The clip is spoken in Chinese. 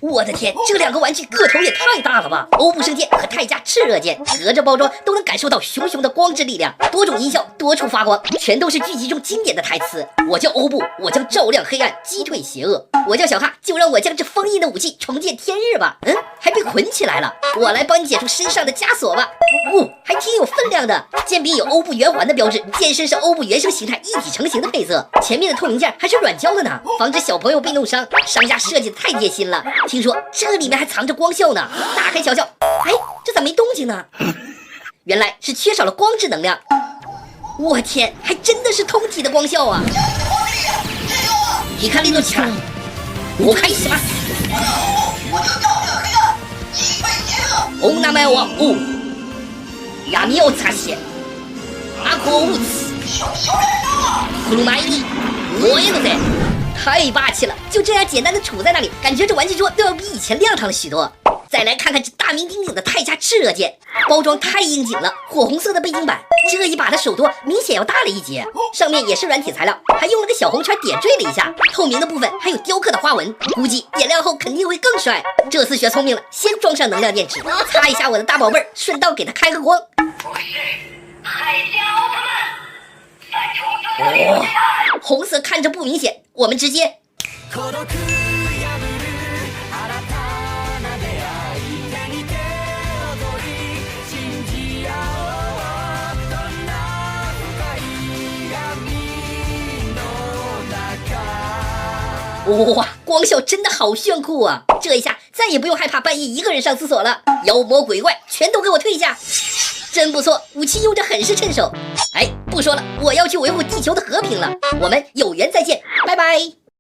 我的天，这两个玩具个头也太大了吧！欧布圣剑和泰迦炽热剑，隔着包装都能感受到熊熊的光之力量，多种音效，多处发光，全都是剧集中经典的台词。我叫欧布，我将照亮黑暗，击退邪恶。我叫小哈，就让我将这封印的武器重见天日吧。还被捆起来了，我来帮你解除身上的枷锁吧。还挺有分量的。剑柄有欧布圆环的标志，剑身是欧布原生形态一体成型的配色，前面的透明件还是软胶的呢，防止小朋友被弄伤。商家设计的太贴心了。听说这里面还藏着光效呢，打开瞧瞧。这咋没动静呢？原来是缺少了光之能量。我天，还真的是通体的光效啊！你看这种枪，我开始吧。红那么我亚米奥查西阿库乌茨库鲁马伊我也都在，太霸气了！就这样简单的杵在那里，感觉这玩具桌都要比以前亮堂了许多。再来看看这大名鼎鼎的泰迦炽热剑，包装太应景了，火红色的背景板，这一把的手多明显要大了一截，上面也是软铁材料，还用了个小红圈点缀了一下，透明的部分还有雕刻的花纹，估计点亮后肯定会更帅。这次学聪明了，先装上能量电池，擦一下我的大宝贝儿，顺道给它开个光。红色看着不明显，我们直接哇，光效真的好炫酷啊！这一下再也不用害怕半夜一个人上厕所了，妖魔鬼怪全都给我退下！真不错，武器用着很是趁手。不说了，我要去维护地球的和平了。我们有缘再见，拜拜。